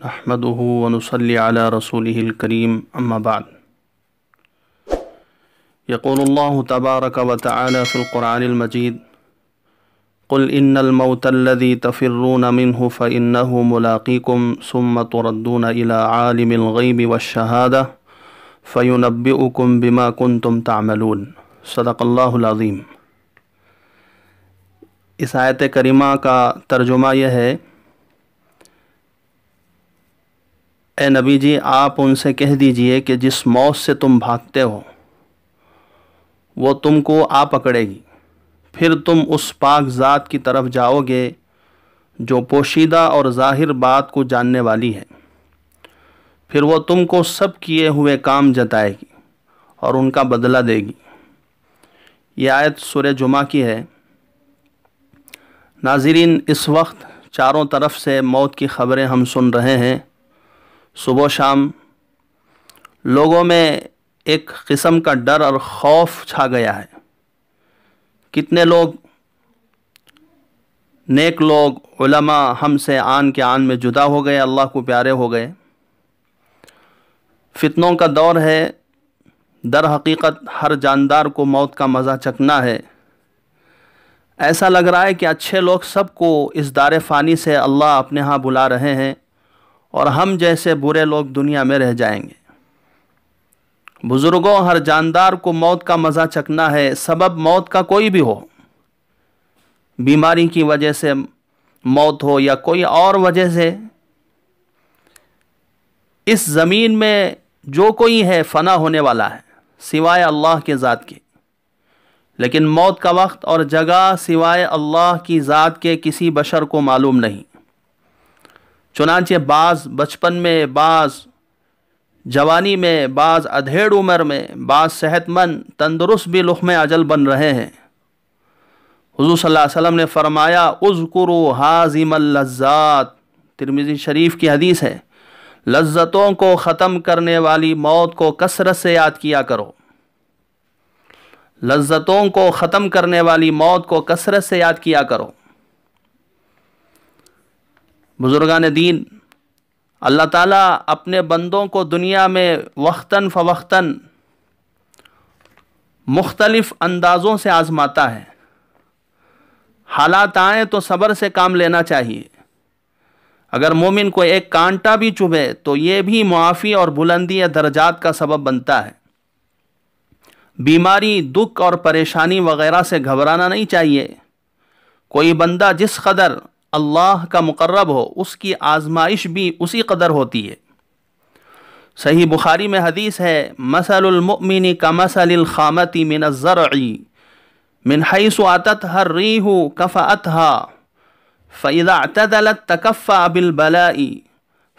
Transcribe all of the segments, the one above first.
نحمده ونصلي على رسوله الكريم أما بعد. يقول الله تبارك وتعالى في القرآن المجيد: قل إن الموت الذي تفرون منه فإنه ملاقيكم ثم تردون إلى عالم الغيب والشهادة فينبئكم بما كنتم تعملون. صدق اللہ العظیم. اس آیت کریمہ کا ترجمہ یہ ہے: اے نبی جی، آپ ان سے کہہ دیجئے کہ جس موت سے تم بھاگتے ہو وہ تم کو آ پکڑے گی، پھر تم اس پاک ذات کی طرف جاؤ گے جو پوشیدہ اور ظاہر بات کو جاننے والی ہے. پھر وہ تم کو سب کیے ہوئے کام جتائے گی اور ان کا بدلہ دے گی. یہ آیت سورہ جمعہ کی ہے. ناظرین، اس وقت چاروں طرف سے موت کی خبریں ہم سن رہے ہیں. صبح و شام لوگوں میں ایک قسم کا ڈر اور خوف چھا گیا ہے. کتنے لوگ، نیک لوگ، علماء ہم سے آن کے آن میں جدا ہو گئے، اللہ کو پیارے ہو گئے. فتنوں کا دور ہے. در حقیقت ہر جاندار کو موت کا مزہ چکھنا ہے. ایسا لگ رہا ہے کہ اچھے لوگ سب کو اس دار فانی سے اللہ اپنے ہاں بلا رہے ہیں اور ہم جیسے برے لوگ دنیا میں رہ جائیں گے. بزرگوں، ہر جاندار کو موت کا مزہ چکھنا ہے، سبب موت کا کوئی بھی ہو. بیماری کی وجہ سے موت ہو یا کوئی اور وجہ سے. اس زمین میں جو کوئی ہے فنا ہونے والا ہے سوائے اللہ کے ذات کے. لیکن موت کا وقت اور جگہ سوائے اللہ کی ذات کے کسی بشر کو معلوم نہیں. چنانچہ بعض بچپن میں، بعض جوانی میں، بعض ادھیڑ عمر میں، بعض صحت مند تندرست بھی لقمہ اجل بن رہے ہیں. حضور صلی اللہ علیہ وسلم نے فرمایا: اذکروا ہازم اللذات. ترمذی شریف کی حدیث ہے، لذتوں کو ختم کرنے والی موت کو کثرت سے یاد کیا کرو. لذتوں کو ختم کرنے والی موت کو کثرت سے یاد کیا کرو. بزرگان دین، اللہ تعالیٰ اپنے بندوں کو دنیا میں وقتاً فوقتاً مختلف اندازوں سے آزماتا ہے. حالات آئیں تو صبر سے کام لینا چاہیے. اگر مومن کو ایک کانٹا بھی چبھے تو یہ بھی معافی اور بلندی درجات کا سبب بنتا ہے. بیماری، دکھ اور پریشانی وغیرہ سے گھبرانا نہیں چاہیے. کوئی بندہ جس قدر اللہ کا مقرب ہو اس کی آزمائش بھی اسی قدر ہوتی ہے. صحیح بخاری میں حدیث ہے: مثل المؤمن کمثل الخامۃ من الزرع من حیث اتتها الریح کفأتها فاذا اعتدلت تکفأ بالبلاء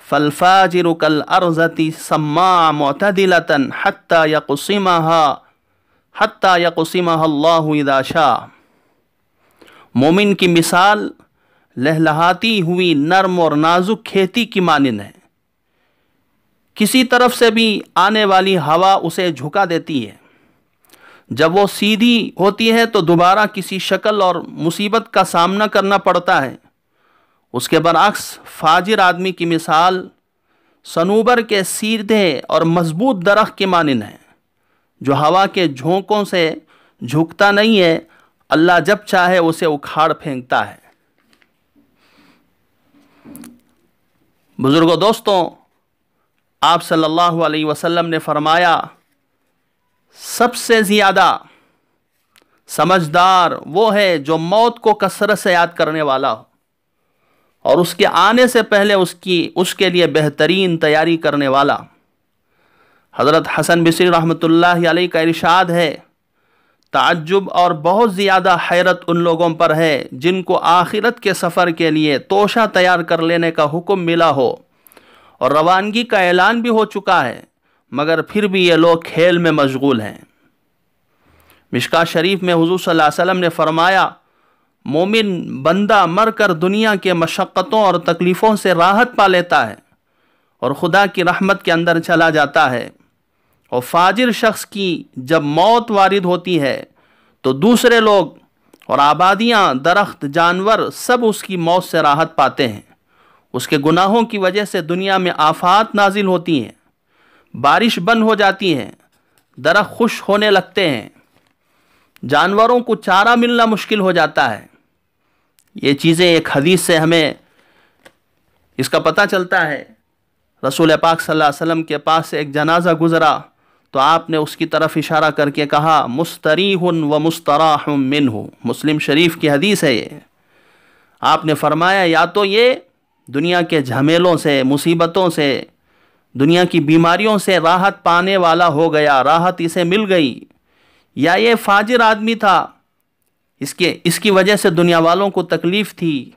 فالفاجر كالأرزة سماع معتدلة حتى يقسمها الله اذا شاء. مومن کی مثال لہلہاتی ہوئی نرم اور نازک کھیتی کی مانند ہے. کسی طرف سے بھی آنے والی ہوا اسے جھکا دیتی ہے. جب وہ سیدھی ہوتی ہے تو دوبارہ کسی شکل اور مصیبت کا سامنا کرنا پڑتا ہے. اس کے برعکس فاجر آدمی کی مثال صنوبر کے سیدھے اور مضبوط درخت کی مانند ہے جو ہوا کے جھونکوں سے جھکتا نہیں ہے. اللہ جب چاہے اسے اکھاڑ پھینکتا ہے. بزرگوں، دوستوں، آپ صلی اللہ علیہ وسلم نے فرمایا: سب سے زیادہ سمجھدار وہ ہے جو موت کو کثرت سے یاد کرنے والا ہو اور اس کے آنے سے پہلے اس کے لیے بہترین تیاری کرنے والا. حضرت حسن بصری رحمۃ اللہ علیہ کا ارشاد ہے: تعجب اور بہت زیادہ حیرت ان لوگوں پر ہے جن کو آخرت کے سفر کے لیے توشہ تیار کر لینے کا حکم ملا ہو اور روانگی کا اعلان بھی ہو چکا ہے، مگر پھر بھی یہ لوگ کھیل میں مشغول ہیں. مشکاۃ شریف میں حضور صلی اللہ علیہ وسلم نے فرمایا: مومن بندہ مر کر دنیا کے مشقتوں اور تکلیفوں سے راحت پا لیتا ہے اور خدا کی رحمت کے اندر چلا جاتا ہے. اور فاجر شخص کی جب موت وارد ہوتی ہے تو دوسرے لوگ اور آبادیاں، درخت، جانور سب اس کی موت سے راحت پاتے ہیں. اس کے گناہوں کی وجہ سے دنیا میں آفات نازل ہوتی ہیں، بارش بند ہو جاتی ہے، درخت خشک ہونے لگتے ہیں، جانوروں کو چارہ ملنا مشکل ہو جاتا ہے۔ یہ چیزیں ایک حدیث سے ہمیں اس کا پتہ چلتا ہے۔ رسول پاک صلی اللہ علیہ وسلم کے پاس سے ایک جنازہ گزرا تو آپ نے اس کی طرف اشارہ کر کے کہا مستریح و مستراح منہ، مسلم شریف کی حدیث ہے یہ۔ آپ نے فرمایا یا تو یہ دنیا کے جھمیلوں سے، مصیبتوں سے، دنیا کی بیماریوں سے راحت پانے والا ہو گیا، راحت اسے مل گئی، یا یہ فاجر آدمی تھا، اس کی وجہ سے دنیا والوں کو تکلیف تھی،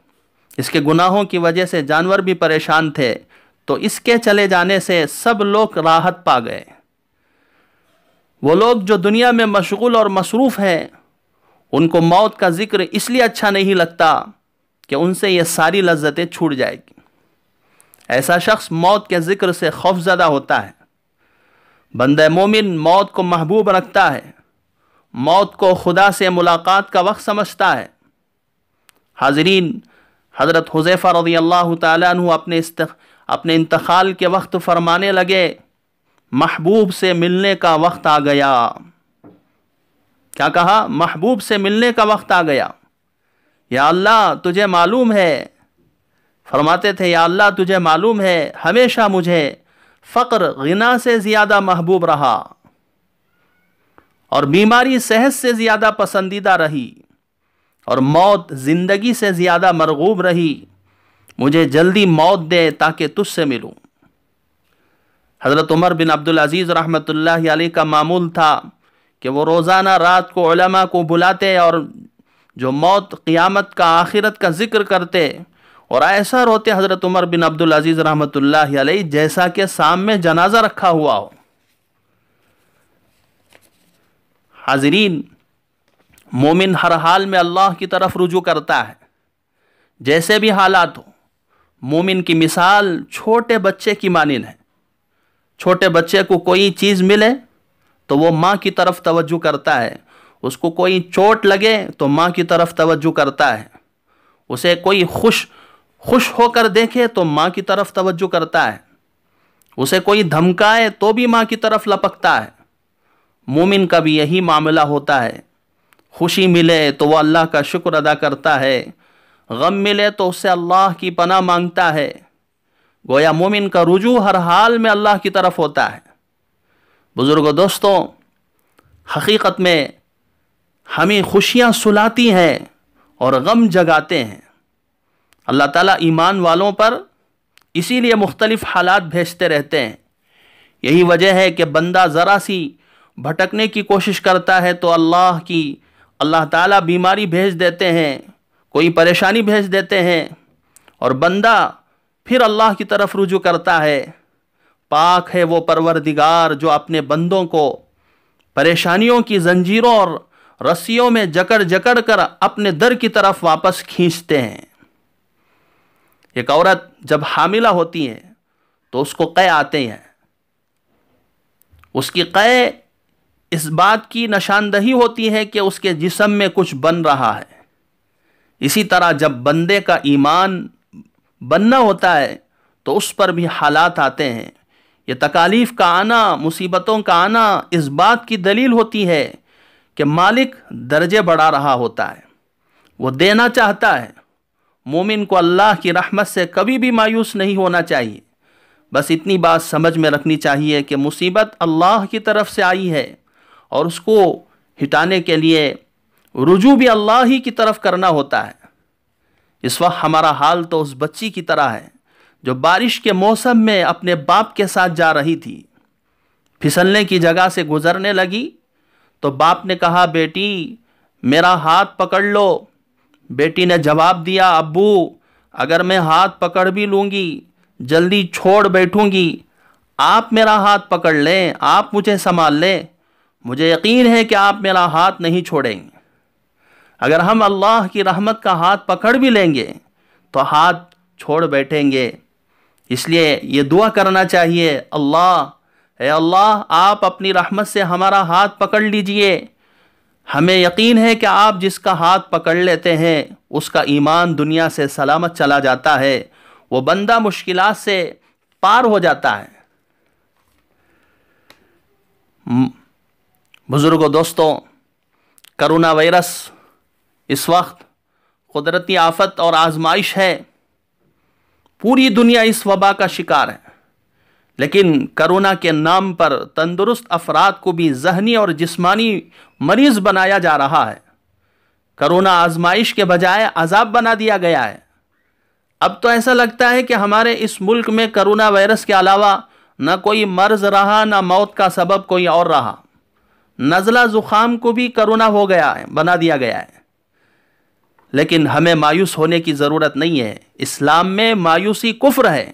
اس کے گناہوں کی وجہ سے جانور بھی پریشان تھے، تو اس کے چلے جانے سے سب لوگ راحت پا گئے۔ وہ لوگ جو دنیا میں مشغول اور مصروف ہیں، ان کو موت کا ذکر اس لیے اچھا نہیں لگتا کہ ان سے یہ ساری لذتیں چھوٹ جائے گی۔ ایسا شخص موت کے ذکر سے خوف زدہ ہوتا ہے۔ بندہ مومن موت کو محبوب رکھتا ہے، موت کو خدا سے ملاقات کا وقت سمجھتا ہے۔ حاضرین، حضرت حذیفہ رضی اللہ تعالیٰ عنہ اپنے انتقال کے وقت فرمانے لگے محبوب سے ملنے کا وقت آ گیا۔ کیا کہا؟ محبوب سے ملنے کا وقت آ گیا۔ یا اللہ تجھے معلوم ہے، فرماتے تھے یا اللہ تجھے معلوم ہے ہمیشہ مجھے فقر غنا سے زیادہ محبوب رہا اور بیماری صحت سے زیادہ پسندیدہ رہی اور موت زندگی سے زیادہ مرغوب رہی، مجھے جلدی موت دے تاکہ تجھ سے ملوں۔ حضرت عمر بن عبدالعزیز رحمۃ اللہ علیہ کا معمول تھا کہ وہ روزانہ رات کو علماء کو بلاتے اور جو موت، قیامت کا، آخرت کا ذکر کرتے اور ایسا روتے حضرت عمر بن عبدالعزیز رحمۃ اللہ علیہ جیسا کہ سامنے جنازہ رکھا ہوا ہو۔ حاضرین، مومن ہر حال میں اللہ کی طرف رجوع کرتا ہے، جیسے بھی حالات ہو۔ مومن کی مثال چھوٹے بچے کی مانند ہے۔ چھوٹے بچے کو کوئی چیز ملے تو وہ ماں کی طرف توجہ کرتا ہے، اس کو کوئی چوٹ لگے تو ماں کی طرف توجہ کرتا ہے، اسے کوئی خوش ہو کر دیکھے تو ماں کی طرف توجہ کرتا ہے، اسے کوئی دھمکائے تو بھی ماں کی طرف لپکتا ہے۔ مومن کا بھی یہی معاملہ ہوتا ہے۔ خوشی ملے تو وہ اللہ کا شکر ادا کرتا ہے، غم ملے تو اس سے اللہ کی پناہ مانگتا ہے۔ گویا مومن کا رجوع ہر حال میں اللہ کی طرف ہوتا ہے۔ بزرگوں، دوستوں، حقیقت میں ہمیں خوشیاں سلاتی ہیں اور غم جگاتے ہیں۔ اللہ تعالیٰ ایمان والوں پر اسی لیے مختلف حالات بھیجتے رہتے ہیں۔ یہی وجہ ہے کہ بندہ ذرا سی بھٹکنے کی کوشش کرتا ہے تو اللہ تعالیٰ بیماری بھیج دیتے ہیں، کوئی پریشانی بھیج دیتے ہیں، اور بندہ پھر اللہ کی طرف رجوع کرتا ہے۔ پاک ہے وہ پروردگار جو اپنے بندوں کو پریشانیوں کی زنجیروں اور رسیوں میں جکڑ کر اپنے در کی طرف واپس کھینچتے ہیں۔ ایک عورت جب حاملہ ہوتی ہے تو اس کو قے آتے ہیں۔ اس کی قے اس بات کی نشاندہی ہوتی ہے کہ اس کے جسم میں کچھ بن رہا ہے۔ اسی طرح جب بندے کا ایمان بننا ہوتا ہے تو اس پر بھی حالات آتے ہیں۔ یہ تکالیف کا آنا، مصیبتوں کا آنا اس بات کی دلیل ہوتی ہے کہ مالک درجے بڑھا رہا ہوتا ہے، وہ دینا چاہتا ہے۔ مومن کو اللہ کی رحمت سے کبھی بھی مایوس نہیں ہونا چاہیے۔ بس اتنی بات سمجھ میں رکھنی چاہیے کہ مصیبت اللہ کی طرف سے آئی ہے اور اس کو ہٹانے کے لیے رجوع بھی اللہ ہی کی طرف کرنا ہوتا ہے۔ اس وقت ہمارا حال تو اس بچی کی طرح ہے جو بارش کے موسم میں اپنے باپ کے ساتھ جا رہی تھی، پھسلنے کی جگہ سے گزرنے لگی تو باپ نے کہا بیٹی میرا ہاتھ پکڑ لو۔ بیٹی نے جواب دیا ابو اگر میں ہاتھ پکڑ بھی لوں گی جلدی چھوڑ بیٹھوں گی، آپ میرا ہاتھ پکڑ لیں، آپ مجھے سنبھال لیں، مجھے یقین ہے کہ آپ میرا ہاتھ نہیں چھوڑیں گے۔ اگر ہم اللہ کی رحمت کا ہاتھ پکڑ بھی لیں گے تو ہاتھ چھوڑ بیٹھیں گے۔ اس لیے یہ دعا کرنا چاہیے، اے اللہ آپ اپنی رحمت سے ہمارا ہاتھ پکڑ لیجئے۔ ہمیں یقین ہے کہ آپ جس کا ہاتھ پکڑ لیتے ہیں اس کا ایمان دنیا سے سلامت چلا جاتا ہے، وہ بندہ مشکلات سے پار ہو جاتا ہے۔ بزرگوں، دوستوں، کرونا وائرس اس وقت قدرتی آفت اور آزمائش ہے، پوری دنیا اس وبا کا شکار ہے، لیکن کرونا کے نام پر تندرست افراد کو بھی ذہنی اور جسمانی مریض بنایا جا رہا ہے۔ کرونا آزمائش کے بجائے عذاب بنا دیا گیا ہے۔ اب تو ایسا لگتا ہے کہ ہمارے اس ملک میں کرونا وائرس کے علاوہ نہ کوئی مرض رہا، نہ موت کا سبب کوئی اور رہا۔ نزلہ زخام کو بھی کرونا ہو گیا ہے، بنا دیا گیا ہے۔ لیکن ہمیں مایوس ہونے کی ضرورت نہیں ہے۔ اسلام میں مایوسی کفر ہے۔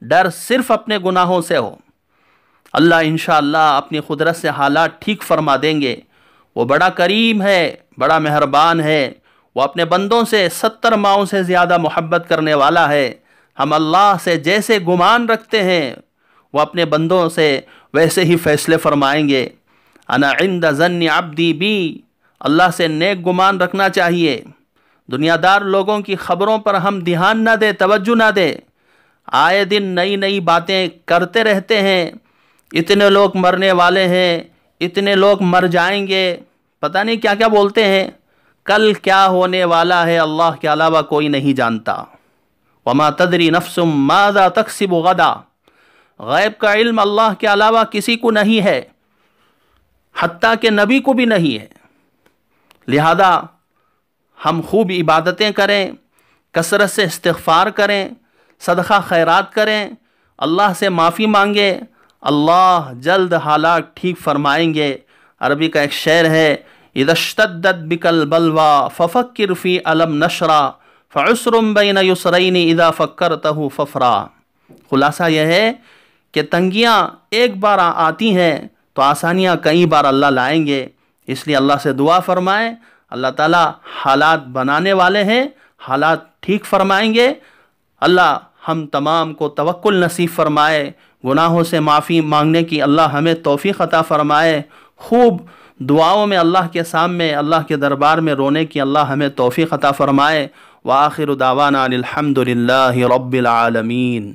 ڈر صرف اپنے گناہوں سے ہو۔ اللہ انشاءاللہ اپنی قدرت سے حالات ٹھیک فرما دیں گے۔ وہ بڑا کریم ہے، بڑا مہربان ہے۔ وہ اپنے بندوں سے 70 ماؤں سے زیادہ محبت کرنے والا ہے۔ ہم اللہ سے جیسے گمان رکھتے ہیں وہ اپنے بندوں سے ویسے ہی فیصلے فرمائیں گے۔ انا عند ظن عبدی بی، اللہ سے نیک گمان رکھنا چاہیے۔ دنیا دار لوگوں کی خبروں پر ہم دھیان نہ دیں، توجہ نہ دیں۔ آئے دن نئی نئی باتیں کرتے رہتے ہیں۔ اتنے لوگ مرنے والے ہیں، اتنے لوگ مر جائیں گے، پتہ نہیں کیا کیا بولتے ہیں۔ کل کیا ہونے والا ہے اللہ کے علاوہ کوئی نہیں جانتا۔ وما تدری نفس ماذا تکسب غدا، غیب کا علم اللہ کے علاوہ کسی کو نہیں ہے، حتیٰ کہ نبی کو بھی نہیں ہے۔ لہذا ہم خوب عبادتیں کریں، کثرت سے استغفار کریں، صدقہ خیرات کریں، اللہ سے معافی مانگیں، اللہ جلد حالات ٹھیک فرمائیں گے۔ عربی کا ایک شعر ہے، اذا اشتدت بک البلوى ففکر فی علم نشرا فعسر بین یسرین اذا فکرتہ ففرا۔ خلاصہ یہ ہے کہ تنگیاں ایک بار آتی ہیں تو آسانیاں کئی بار اللہ لائیں گے۔ اس لیے اللہ سے دعا فرمائیں، اللہ تعالیٰ حالات بنانے والے ہیں، حالات ٹھیک فرمائیں گے۔ اللہ ہم تمام کو توکل نصیب فرمائے، گناہوں سے معافی مانگنے کی اللہ ہمیں توفیق عطا فرمائے، خوب دعاؤں میں اللہ کے سامنے اللہ کے دربار میں رونے کی اللہ ہمیں توفیق عطا فرمائے۔ وآخر دعوانا الحمد للہ رب العالمین۔